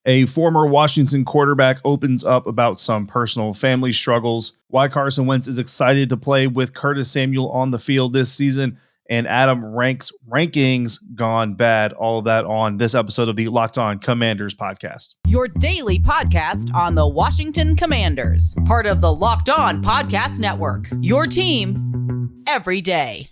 A former Washington quarterback opens up about some personal family struggles, why Carson Wentz is excited to play with Curtis Samuel on the field this season, and Adam ranks rankings gone bad. All of that on this episode of the Locked On Commanders podcast. Your daily podcast on the Washington Commanders, part of the Locked On Podcast Network. Your team every day.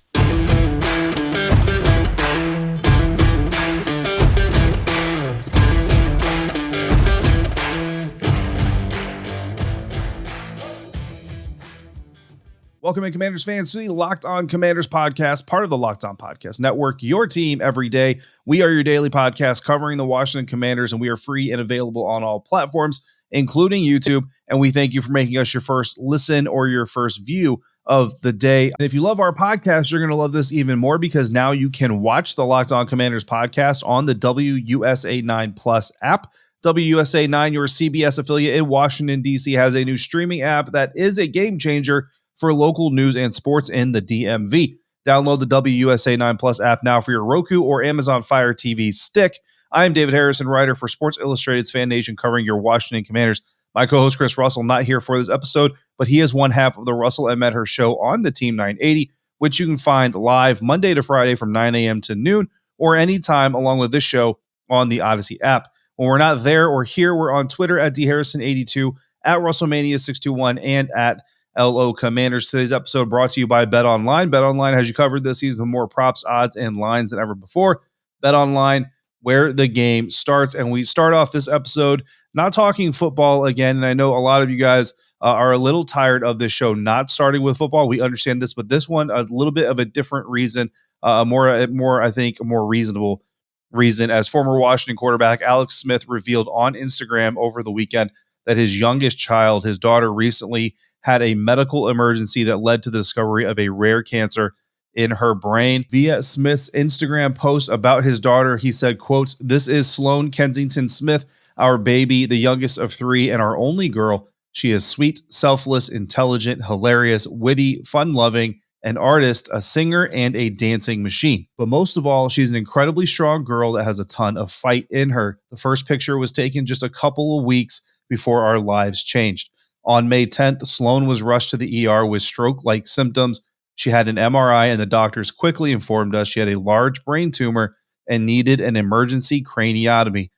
Welcome in, Commanders fans, to the Locked On Commanders podcast, part of the Locked On Podcast Network, your team every day. We are your daily podcast covering the Washington Commanders, and we are free and available on all platforms, including YouTube. And we thank you for making us your first listen or your first view of the day. And if you love our podcast, you're going to love this even more because now you can watch the Locked On Commanders podcast on the WUSA 9 Plus app. WUSA 9, your CBS affiliate in Washington, D.C., has a new streaming app that is a game changer for local news and sports in the DMV. Download the WUSA 9 Plus app now for your Roku or Amazon Fire TV stick. I am David Harrison, writer for Sports Illustrated's Fan Nation, covering your Washington Commanders. My co-host Chris Russell not here for this episode, but he is one half of the Russell and Medhurst show on the Team 980, which you can find live Monday to Friday from 9 a.m. to noon or anytime along with this show on the Audacy app. When we're not there or here, we're on Twitter at DHarrison82, at WrestleMania621, and at LO Commanders. Today's episode brought to you by BetOnline. BetOnline has you covered this season with more props, odds, and lines than ever before. BetOnline, where the game starts. And we start off this episode not talking football again. And I know a lot of you guys are a little tired of this show not starting with football. We understand this, but this one, a little bit of a different reason, I think, a more reasonable reason, as former Washington quarterback Alex Smith revealed on Instagram over the weekend that his youngest child, his daughter, recently had a medical emergency that led to the discovery of a rare cancer in her brain. Via Smith's Instagram post about his daughter, he said, quote, "This is Sloan Kensington Smith, our baby, the youngest of three and our only girl. She is sweet, selfless, intelligent, hilarious, witty, fun-loving, an artist, a singer, and a dancing machine. But most of all, she's an incredibly strong girl that has a ton of fight in her. The first picture was taken just a couple of weeks before our lives changed. On May 10th, Sloan was rushed to the ER with stroke-like symptoms. She had an MRI, and the doctors quickly informed us she had a large brain tumor and needed an emergency craniotomy.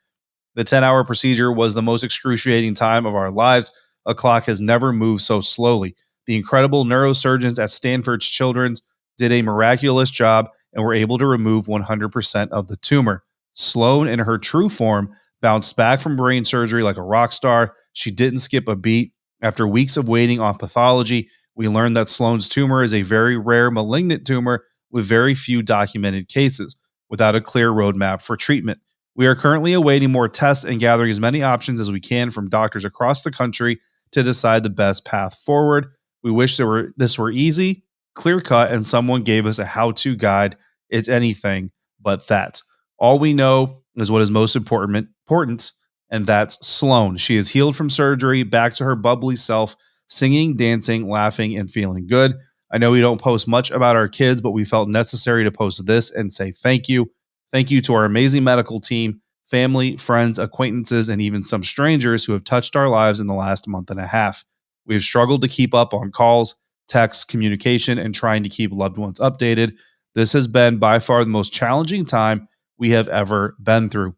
The 10-hour procedure was the most excruciating time of our lives. A clock has never moved so slowly. The incredible neurosurgeons at Stanford's Children's did a miraculous job and were able to remove 100% of the tumor. Sloan, in her true form, bounced back from brain surgery like a rock star. She didn't skip a beat. After weeks of waiting on pathology, we learned that Sloan's tumor is a very rare malignant tumor with very few documented cases, without a clear roadmap for treatment. We are currently awaiting more tests and gathering as many options as we can from doctors across the country to decide the best path forward. We wish this were easy, clear-cut, and someone gave us a how-to guide. It's anything but that. All we know is what is most important, and that's Sloan. She is healed from surgery, back to her bubbly self, singing, dancing, laughing, and feeling good. I know we don't post much about our kids, but we felt necessary to post this and say thank you. Thank you to our amazing medical team, family, friends, acquaintances, and even some strangers who have touched our lives in the last month and a half. We have struggled to keep up on calls, texts, communication, and trying to keep loved ones updated. This has been by far the most challenging time we have ever been through.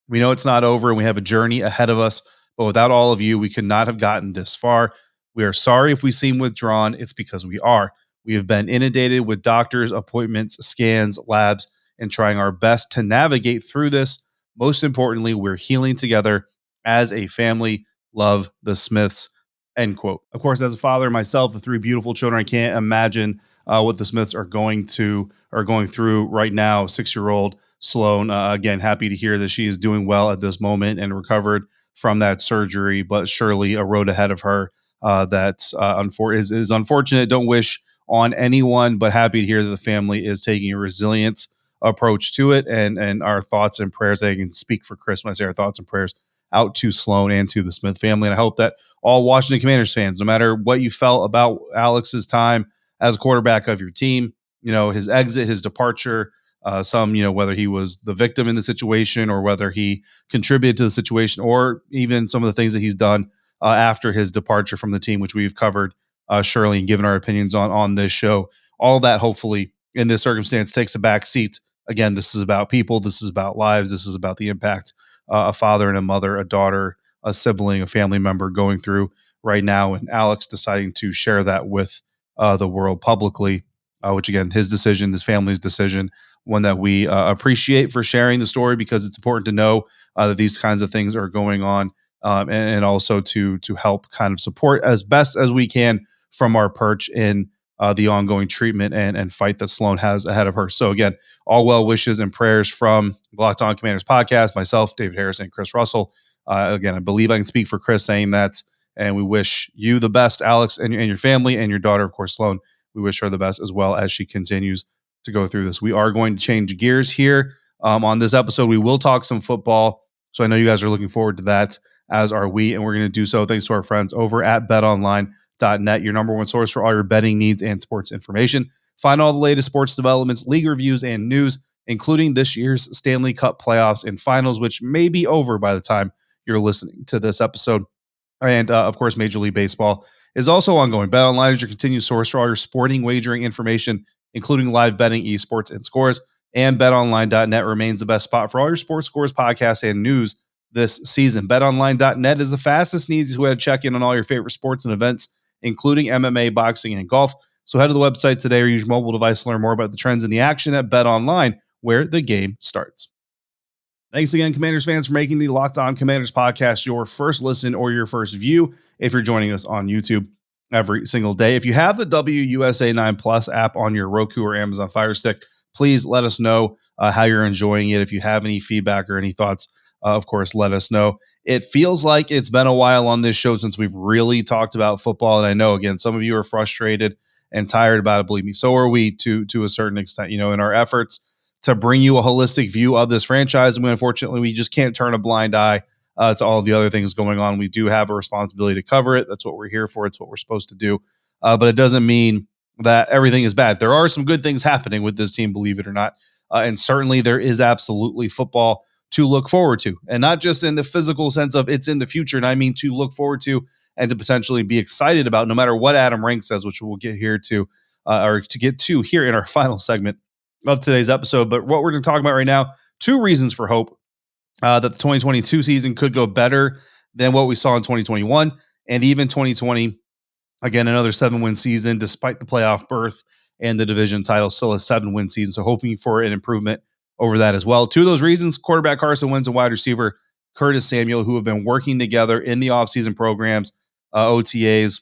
We know it's not over and we have a journey ahead of us, but without all of you, we could not have gotten this far. We are sorry if we seem withdrawn. It's because we are. We have been inundated with doctors, appointments, scans, labs, and trying our best to navigate through this. Most importantly, we're healing together as a family. Love, the Smiths." End quote. Of course, as a father myself of three beautiful children, I can't imagine what the Smiths are going through right now. 6-year-old Sloan, again, happy to hear that she is doing well at this moment and recovered from that surgery, but surely a road ahead of her that is unfortunate. Don't wish on anyone, but happy to hear that the family is taking a resilience approach to it. And our thoughts and prayers, I can speak for Chris when I say our thoughts and prayers, out to Sloan and to the Smith family. And I hope that all Washington Commanders fans, no matter what you felt about Alex's time as quarterback of your team, his exit, his departure, Some, whether he was the victim in the situation or whether he contributed to the situation, or even some of the things that he's done after his departure from the team, which we've covered surely and given our opinions on this show. All that hopefully in this circumstance takes a back seat. Again, this is about people. This is about lives. This is about the impact a father and a mother, a daughter, a sibling, a family member going through right now. And Alex deciding to share that with the world publicly, which again, his decision, his family's decision, one that we appreciate for sharing the story, because it's important to know that these kinds of things are going on, and also to help kind of support as best as we can from our perch in the ongoing treatment and fight that Sloan has ahead of her. So again, all well wishes and prayers from the Locked On Commanders podcast, myself, David Harris, and Chris Russell. Again, I believe I can speak for Chris saying that, and we wish you the best, Alex, and your family, and your daughter, of course, Sloan. We wish her the best as well as she continues to go through this. We are going to change gears here on this episode. We will talk some football, so I know you guys are looking forward to that, as are we, and we're going to do so thanks to our friends over at BetOnline.net, your number one source for all your betting needs and sports information. Find all the latest sports developments, league reviews, and news, including this year's Stanley Cup playoffs and finals, which may be over by the time you're listening to this episode. And of course, Major League Baseball is also ongoing. BetOnline is your continued source for all your sporting wagering information, including live betting, esports, and scores. And BetOnline.net remains the best spot for all your sports scores, podcasts, and news this season. BetOnline.net is the fastest and easiest way to check in on all your favorite sports and events, including MMA, boxing, and golf. So head to the website today or use your mobile device to learn more about the trends in the action at BetOnline, where the game starts. Thanks again, Commanders fans, for making the Locked On Commanders podcast your first listen or your first view if you're joining us on YouTube every single day. If you have the WUSA 9 Plus app on your Roku or Amazon Fire Stick, please let us know how you're enjoying it. If you have any feedback or any thoughts, of course, let us know. It feels like it's been a while on this show since we've really talked about football. And I know, again, some of you are frustrated and tired about it. Believe me, so are we to a certain extent, in our efforts to bring you a holistic view of this franchise. And unfortunately, we just can't turn a blind eye to all of the other things going on. We do have a responsibility to cover it. That's what we're here for. It's what we're supposed to do. But it doesn't mean that everything is bad. There are some good things happening with this team, believe it or not. And certainly there is absolutely football to look forward to. And not just in the physical sense of it's in the future. And I mean to look forward to and to potentially be excited about, no matter what Adam Rank says, which we'll get here to, or to get to here in our final segment of today's episode. But what we're going to talk about right now, 2 reasons for hope that the 2022 season could go better than what we saw in 2021 and even 2020. Again, another 7-win season, despite the playoff berth and the division title, still a 7-win season. So hoping for an improvement over that as well. 2 of those reasons, quarterback Carson Wentz and wide receiver Curtis Samuel, who have been working together in the offseason programs, OTAs,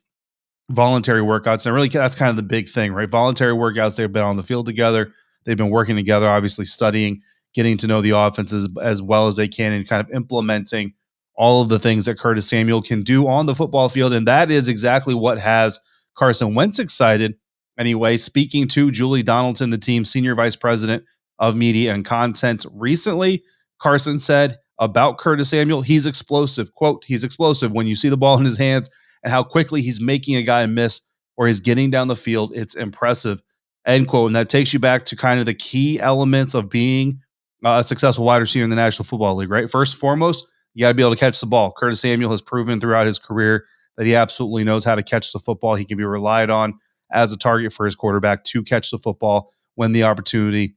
voluntary workouts. And really, that's kind of the big thing, right? Voluntary workouts, they've been on the field together. They've been working together, obviously studying, getting to know the offenses as well as they can, and kind of implementing all of the things that Curtis Samuel can do on the football field. And that is exactly what has Carson Wentz excited. Anyway, speaking to Julie Donaldson, the team's senior vice president of media and content recently, Carson said about Curtis Samuel, he's explosive. Quote, he's explosive. When you see the ball in his hands and how quickly he's making a guy miss or he's getting down the field, it's impressive. End quote. And that takes you back to kind of the key elements of being a successful wide receiver in the National Football League, right? First and foremost, you got to be able to catch the ball. Curtis Samuel has proven throughout his career that he absolutely knows how to catch the football. He can be relied on as a target for his quarterback to catch the football when the opportunity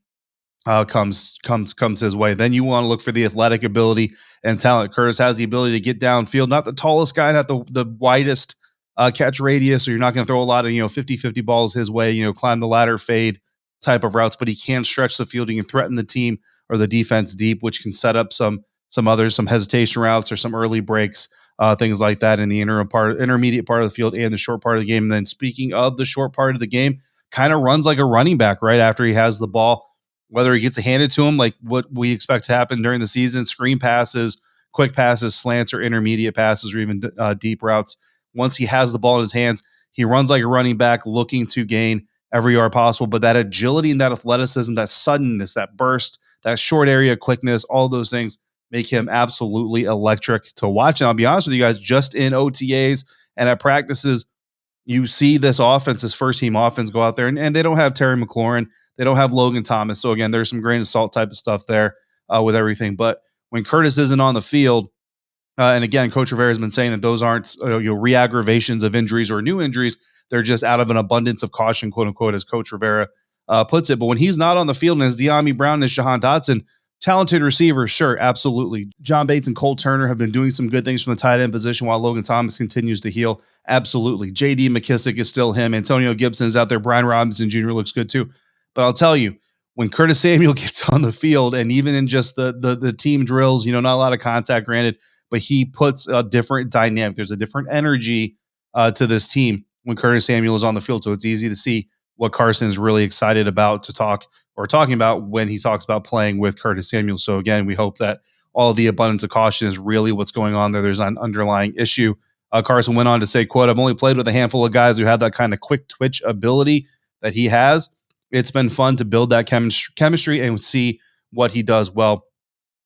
comes his way. Then you want to look for the athletic ability and talent. Curtis has the ability to get downfield, not the tallest guy, not the widest catch radius, or you're not going to throw a lot of 50-50 balls his way, climb the ladder, fade type of routes, but he can stretch the field. He can threaten the team or the defense deep, which can set up some hesitation routes or some early breaks, things like that in the intermediate part of the field and the short part of the game. And then speaking of the short part of the game, kind of runs like a running back right after he has the ball, whether he gets it handed to him, like what we expect to happen during the season, screen passes, quick passes, slants, or intermediate passes, or even deep routes. Once he has the ball in his hands, he runs like a running back, looking to gain every yard possible. But that agility and that athleticism, that suddenness, that burst, that short area quickness, all those things make him absolutely electric to watch. And I'll be honest with you guys, just in OTAs and at practices, you see this offense, this first-team offense, go out there, and they don't have Terry McLaurin. They don't have Logan Thomas. So again, there's some grain of salt type of stuff there with everything. But when Curtis isn't on the field, and again, Coach Rivera has been saying that those aren't re-aggravations of injuries or new injuries. They're just out of an abundance of caution, quote unquote, as Coach Rivera puts it. But when he's not on the field, and as De'Ami Brown and Jahan Dotson, talented receivers, sure, absolutely. John Bates and Cole Turner have been doing some good things from the tight end position while Logan Thomas continues to heal. Absolutely. J.D. McKissick is still him. Antonio Gibson is out there. Brian Robinson Jr. looks good too. But I'll tell you, when Curtis Samuel gets on the field, and even in just the team drills, not a lot of contact, granted, but he puts a different dynamic. There's a different energy to this team when Curtis Samuel is on the field. So it's easy to see what Carson is really excited about talking about when he talks about playing with Curtis Samuel. So again, we hope that all the abundance of caution is really what's going on there. There's an underlying issue. Carson went on to say, quote, "I've only played with a handful of guys who have that kind of quick twitch ability that he has. It's been fun to build that chemistry and see what he does well."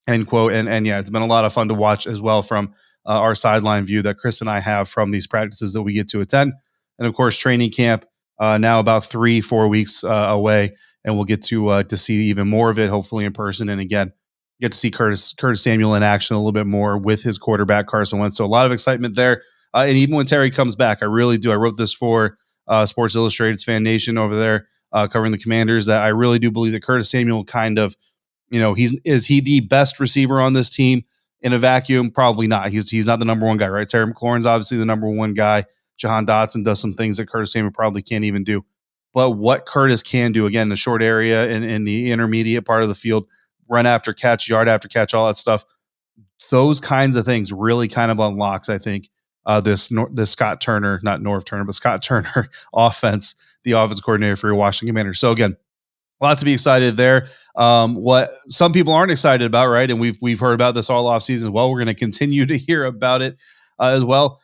End quote. And yeah, it's been a lot of fun to watch as well from our sideline view that Chris and I have from these practices that we get to attend. And of course, training camp now about 3-4 weeks away, and we'll get to see even more of it, hopefully in person. And again, get to see Curtis Samuel in action a little bit more with his quarterback, Carson Wentz. So a lot of excitement there. And even when Terry comes back, I really do. I wrote this for Sports Illustrated's Fan Nation over there covering the Commanders, that I really do believe that Curtis Samuel kind of, is he the best receiver on this team in a vacuum? Probably not. He's not the number one guy, right? Terry McLaurin's obviously the number one guy. Jahan Dotson does some things that Curtis Samuel probably can't even do. But what Curtis can do, again, the short area and in the intermediate part of the field, run after catch, yard after catch, all that stuff, those kinds of things really kind of unlocks, I think, this Scott Turner, not Norv Turner, but Scott Turner offense, the offense coordinator for your Washington Commanders. So again, a lot to be excited there. What some people aren't excited about, right? And we've heard about this all offseason. Well, we're going to continue to hear about it as well.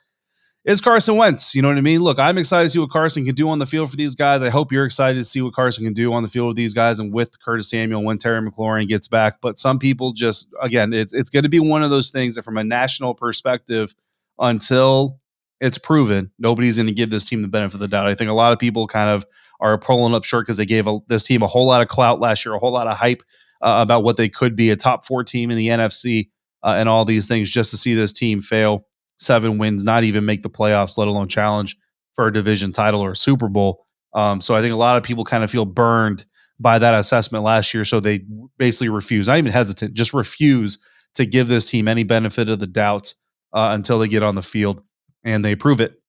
Is Carson Wentz. You know what I mean? Look, I'm excited to see what Carson can do on the field for these guys. I hope you're excited to see what Carson can do on the field with these guys and with Curtis Samuel when Terry McLaurin gets back. But some people just, again, it's going to be one of those things that from a national perspective, until it's proven, nobody's going to give this team the benefit of the doubt. I think a lot of people kind of are pulling up short because they gave this team a whole lot of clout last year, a whole lot of hype about what they could be, a top 4 team in the NFC and all these things, just to see this team fail. 7 wins, not even make the playoffs, let alone challenge for a division title or a Super Bowl. So I think a lot of people kind of feel burned by that assessment last year. So they basically refuse, not even hesitant, just refuse to give this team any benefit of the doubt until they get on the field and they prove it.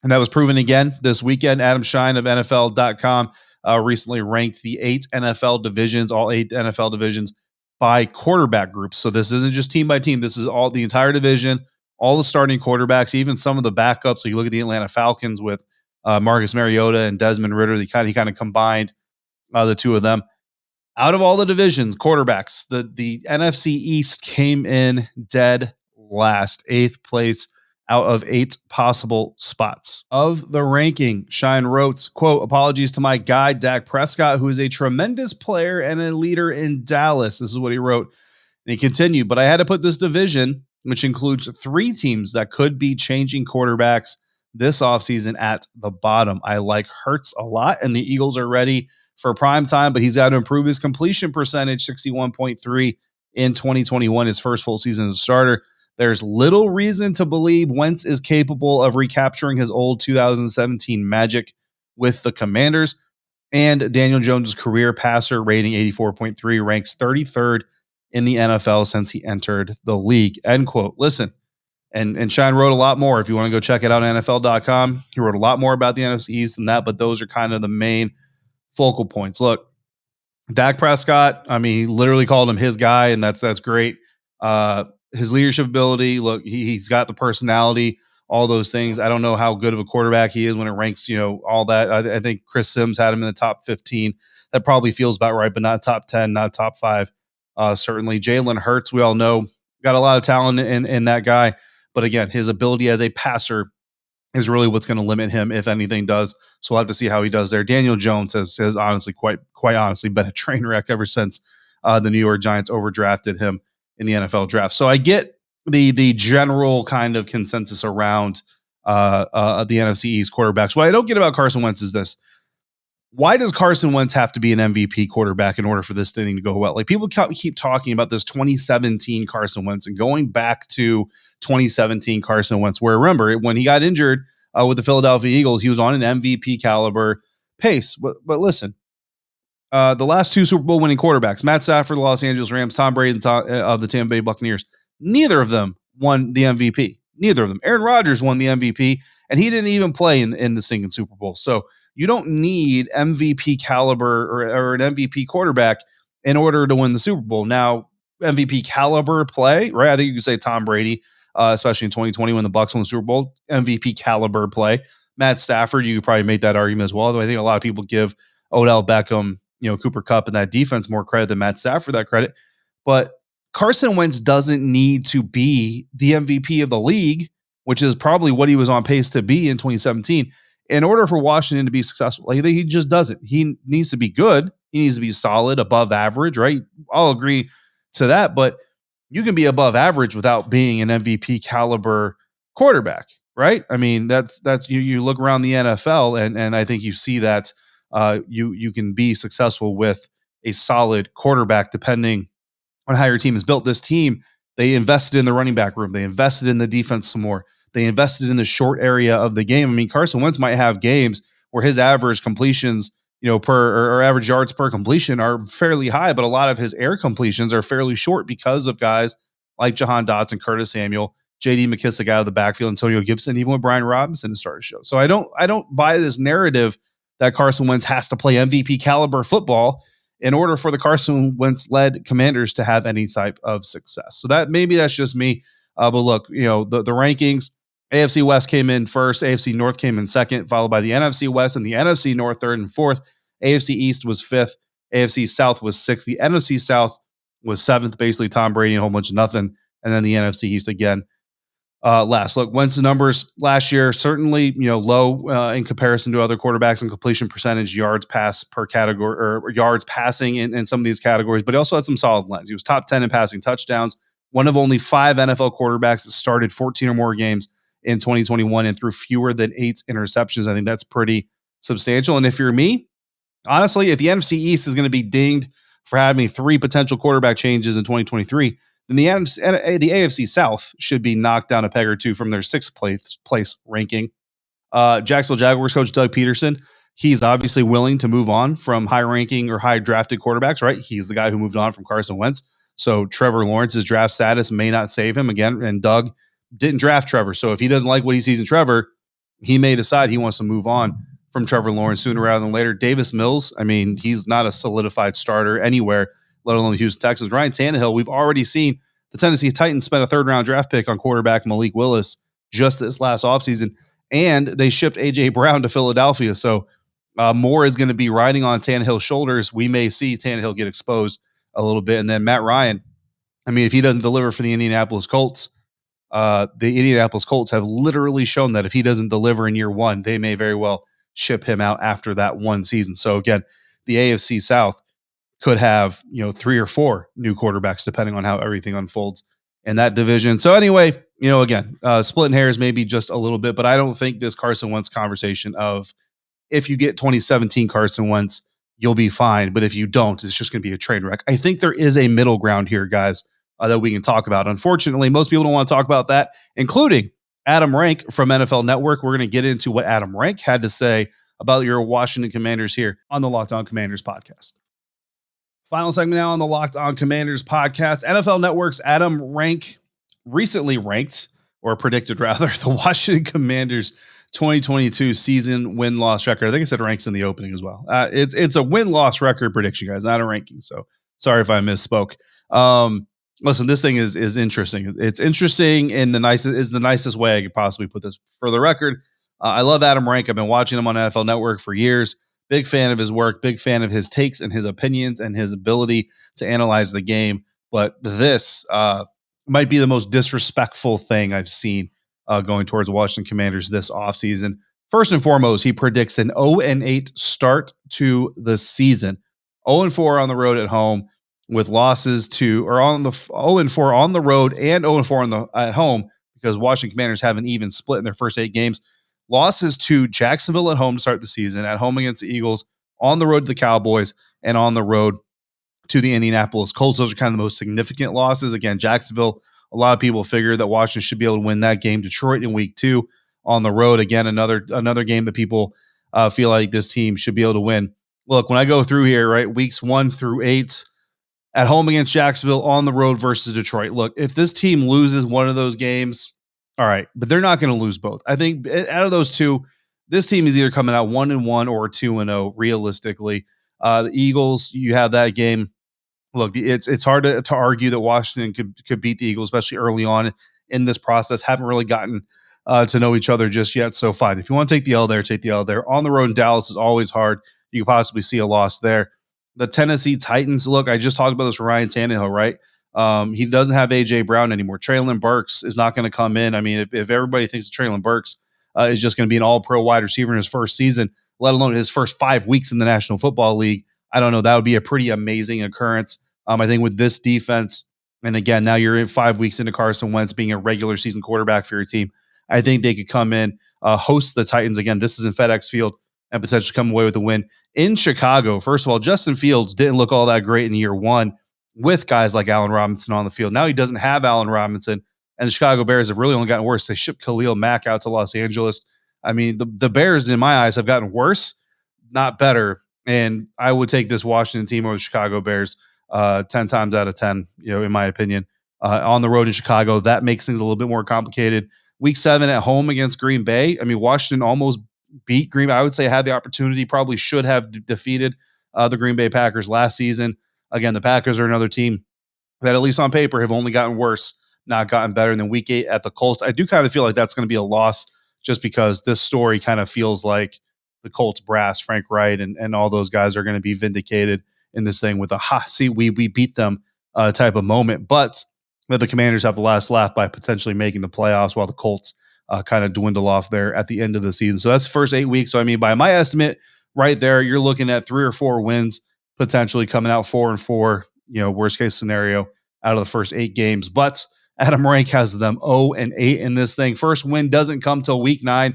And that was proven again this weekend. Adam Shine of NFL.com recently ranked the 8 NFL divisions, all 8 NFL divisions, by quarterback groups. So this isn't just team by team. This is all the entire division, all the starting quarterbacks, even some of the backups. So you look at the Atlanta Falcons with Marcus Mariota and Desmond Ridder. He kind of combined the two of them. Out of all the divisions, quarterbacks, the NFC East came in dead last, 8th place out of 8 possible spots. Of the ranking, Shine wrote, quote, "Apologies to my guy, Dak Prescott, who is a tremendous player and a leader in Dallas." This is what he wrote. And he continued, "But I had to put this division, which includes 3 teams that could be changing quarterbacks this offseason, at the bottom. I like Hurts a lot, and the Eagles are ready for prime time, but he's got to improve his completion percentage, 61.3 in 2021, his first full season as a starter. There's little reason to believe Wentz is capable of recapturing his old 2017 magic with the Commanders." And Daniel Jones' career passer rating, 84.3, ranks 33rd in the NFL since he entered the league. End quote. Listen, and Shine wrote a lot more. If you want to go check it out on NFL.com, he wrote a lot more about the NFC East than that, but those are kind of the main focal points. Look, Dak Prescott, I mean, he literally called him his guy, and that's great. His leadership ability, look, he's got the personality, all those things. I don't know how good of a quarterback he is when it ranks, all that. I think Chris Sims had him in the top 15. That probably feels about right, but not top 10, not top 5. Certainly. Jalen Hurts, we all know, got a lot of talent in that guy. But again, his ability as a passer is really what's going to limit him, if anything does. So we'll have to see how he does there. Daniel Jones has honestly, quite honestly, been a train wreck ever since the New York Giants overdrafted him in the NFL draft. So I get the general kind of consensus around the NFC East quarterbacks. What I don't get about Carson Wentz is this. why does Carson Wentz have to be an MVP quarterback in order for this thing to go well? Like, people keep talking about this 2017 Carson Wentz and going back to 2017 Carson Wentz, where, remember, when he got injured with the Philadelphia Eagles, he was on an MVP caliber pace. But listen, the last two Super Bowl winning quarterbacks, Matt Stafford, the Los Angeles Rams, Tom Brady of the Tampa Bay Buccaneers, neither of them won the MVP. Neither of them. Aaron Rodgers won the MVP, and he didn't even play in the stinking Super Bowl. So you don't need MVP caliber or an MVP quarterback in order to win the Super Bowl. Now, MVP caliber play, right? I think you could say Tom Brady, especially in 2020 when the Bucs won the Super Bowl, MVP caliber play. Matt Stafford, you could probably make that argument as well. Though I think a lot of people give Odell Beckham, Cooper Kupp and that defense more credit than Matt Stafford that credit. But Carson Wentz doesn't need to be the MVP of the league, which is probably what he was on pace to be in 2017, in order for Washington to be successful. Like, he just doesn't. He needs to be good. He needs to be solid, above average, right? I'll agree to that, but you can be above average without being an MVP caliber quarterback, right? I mean, that's you look around the NFL and I think you see that you can be successful with a solid quarterback depending on how your team is built. This team, they invested in the running back room. They invested in the defense some more. They invested in the short area of the game. I mean, Carson Wentz might have games where his average completions, per or average yards per completion are fairly high, but a lot of his air completions are fairly short because of guys like Jahan Dotson, Curtis Samuel, J.D. McKissick out of the backfield, Antonio Gibson, even with Brian Robinson to start a show. So I don't buy this narrative that Carson Wentz has to play MVP caliber football in order for the Carson Wentz-led Commanders to have any type of success. So that's just me. But look, the rankings, AFC West came in first, AFC North came in second, followed by the NFC West and the NFC North third and fourth. AFC East was fifth, AFC South was sixth, the NFC South was seventh, basically Tom Brady and a whole bunch of nothing, and then the NFC East again last. Look, Wentz's numbers last year certainly low in comparison to other quarterbacks in completion percentage, yards pass per category, or yards passing in some of these categories, but he also had some solid lines. He was top 10 in passing touchdowns, one of only 5 NFL quarterbacks that started 14 or more games in 2021 and threw fewer than 8 interceptions. I think that's pretty substantial. And if you're me, honestly, if the NFC East is going to be dinged for having 3 potential quarterback changes in 2023, then the AFC South should be knocked down a peg or two from their 6th place ranking. Jacksonville Jaguars coach Doug Peterson, he's obviously willing to move on from high-ranking or high-drafted quarterbacks, right? He's the guy who moved on from Carson Wentz. So Trevor Lawrence's draft status may not save him again, and Doug didn't draft Trevor. So if he doesn't like what he sees in Trevor, he may decide he wants to move on from Trevor Lawrence sooner rather than later. Davis Mills, I mean, he's not a solidified starter anywhere, let alone the Houston Texans. Ryan Tannehill, we've already seen the Tennessee Titans spent a 3rd-round draft pick on quarterback Malik Willis just this last offseason, and they shipped A.J. Brown to Philadelphia. So more is going to be riding on Tannehill's shoulders. We may see Tannehill get exposed a little bit. And then Matt Ryan, I mean, if he doesn't deliver for the Indianapolis Colts, the Indianapolis Colts have literally shown that if he doesn't deliver in year 1, they may very well ship him out after that one season. So again, the AFC South could have 3 or 4 new quarterbacks depending on how everything unfolds in that division. So anyway, again, splitting hairs maybe just a little bit, but I don't think this Carson Wentz conversation of if you get 2017 Carson Wentz, you'll be fine, but if you don't, it's just going to be a train wreck. I think there is a middle ground here, guys, that we can talk about. Unfortunately, most people don't want to talk about that, including Adam Rank from NFL Network. We're going to get into what Adam Rank had to say about your Washington Commanders here on the Locked On Commanders podcast. Final segment now on the Locked On Commanders podcast. NFL Network's Adam Rank recently ranked, or predicted rather, the Washington Commanders 2022 season win-loss record. I think I said ranks in the opening as well. It's a win-loss record prediction, guys, not a ranking. So sorry if I misspoke. Listen, this thing is interesting. It's interesting in the nicest way I could possibly put this. For the record, I love Adam Rank. I've been watching him on NFL Network for years. Big fan of his work, big fan of his takes and his opinions and his ability to analyze the game. But this might be the most disrespectful thing I've seen going towards Washington Commanders this offseason. First and foremost, he predicts an 0-8 start to the season. 0-4 on the road at home with losses on the 0-4 on the road and 0-4 at home, because Washington Commanders have an even split in their first 8 games. Losses to Jacksonville at home to start the season, at home against the Eagles, on the road to the Cowboys and on the road to the Indianapolis Colts. Those are kind of the most significant losses. Again, Jacksonville, a lot of people figure that Washington should be able to win that game. Detroit in week 2 on the road. Again, another game that people feel like this team should be able to win. Look, when I go through here, right, weeks 1 through 8, at home against Jacksonville, on the road versus Detroit. Look, if this team loses one of those games, all right, but they're not going to lose both. I think out of those two, this team is either coming out 1-1 or 2-0 realistically. The Eagles, you have that game. Look, it's hard to argue that Washington could beat the Eagles, especially early on in this process. Haven't really gotten to know each other just yet. So fine. If you want to take the L there, take the L there. On the road in Dallas is always hard. You could possibly see a loss there. The Tennessee Titans, look, I just talked about this with Ryan Tannehill, right? He doesn't have A.J. Brown anymore. Treylon Burks is not going to come in. I mean, if everybody thinks Treylon Burks is just going to be an all-pro wide receiver in his first season, let alone his first 5 weeks in the National Football League, I don't know. That would be a pretty amazing occurrence. I think with this defense, and again, now you're in 5 weeks into Carson Wentz being a regular season quarterback for your team, I think they could come in, host the Titans. Again, this is in FedEx Field, and potentially come away with a win. In Chicago, first of all, Justin Fields didn't look all that great in year 1 with guys like Allen Robinson on the field. Now he doesn't have Allen Robinson, and the Chicago Bears have really only gotten worse. They shipped Khalil Mack out to Los Angeles. I mean, the Bears, in my eyes, have gotten worse, not better. And I would take this Washington team over the Chicago Bears 10 times out of 10, in my opinion. On the road in Chicago, that makes things a little bit more complicated. Week 7 at home against Green Bay. I mean, Washington almost beat Green Bay. I would say had the opportunity, probably should have defeated the Green Bay Packers last season. Again, the Packers are another team that, at least on paper, have only gotten worse, not gotten better. And then week 8 at the Colts, I do kind of feel like that's going to be a loss just because this story kind of feels like the Colts brass, Frank Wright, and all those guys are going to be vindicated in this thing with a we beat them type of moment. But the Commanders have the last laugh by potentially making the playoffs while the Colts kind of dwindle off there at the end of the season. So that's the first 8 weeks. So, I mean, by my estimate right there, you're looking at 3 or 4 wins, potentially coming out 4-4, worst case scenario out of the first 8 games. But Adam Rank has them 0-8 in this thing. First win doesn't come till week 9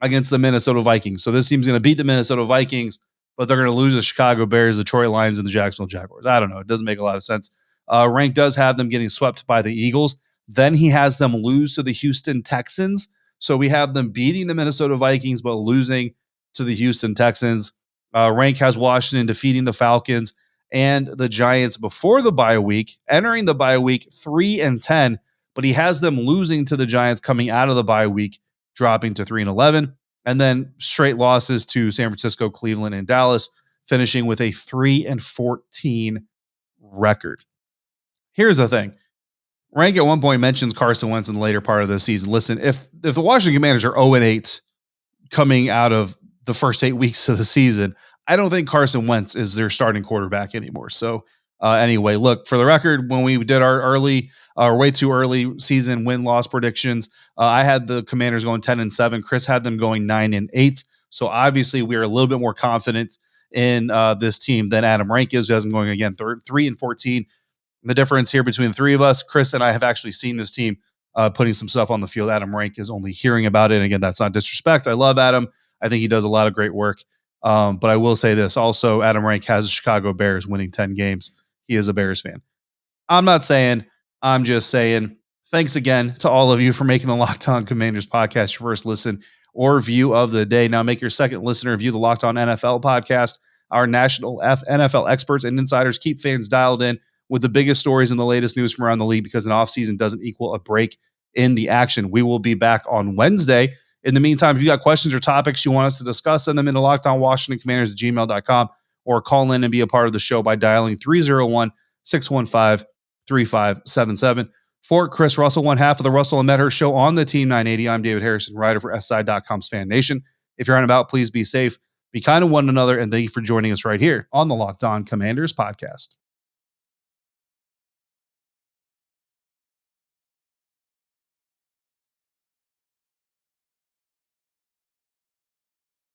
against the Minnesota Vikings. So this team's going to beat the Minnesota Vikings, but they're going to lose the Chicago Bears, the Detroit Lions, and the Jacksonville Jaguars. I don't know. It doesn't make a lot of sense. Rank does have them getting swept by the Eagles. Then he has them lose to the Houston Texans. So we have them beating the Minnesota Vikings, but losing to the Houston Texans. Rank has Washington defeating the Falcons and the Giants before the bye week, entering the bye week 3-10, but he has them losing to the Giants coming out of the bye week, dropping to 3-11, and then straight losses to San Francisco, Cleveland, and Dallas, finishing with a 3-14 record. Here's the thing. Rank at one point mentions Carson Wentz in the later part of the season. Listen, if the Washington Commanders are 0-8 coming out of the first 8 weeks of the season, I don't think Carson Wentz is their starting quarterback anymore. So anyway, look, for the record, when we did our way too early season win-loss predictions, I had the Commanders going 10-7. Chris had them going 9-8. So obviously we are a little bit more confident in this team than Adam Rank is, who has them going again 3-14. The difference here between the three of us, Chris and I have actually seen this team putting some stuff on the field. Adam Rank is only hearing about it. And again, that's not disrespect. I love Adam. I think he does a lot of great work. But I will say this also, Adam Rank has the Chicago Bears winning 10 games. He is a Bears fan. I'm not saying, I'm just saying thanks again to all of you for making the Locked On Commanders podcast your first listen or view of the day. Now make your second listener view the Locked On NFL podcast. Our national NFL experts and insiders keep fans dialed in with the biggest stories and the latest news from around the league, because an offseason doesn't equal a break in the action. We will be back on Wednesday. In the meantime, if you got questions or topics you want us to discuss, send them into lockedonwashingtoncommanders@gmail.com or call in and be a part of the show by dialing 301-615-3577. For Chris Russell, one half of the Russell and Medhurst show on the Team 980, I'm David Harrison, writer for SI.com's Fan Nation. If you're on about, please be safe, be kind to one another, and thank you for joining us right here on the Locked On Commanders podcast.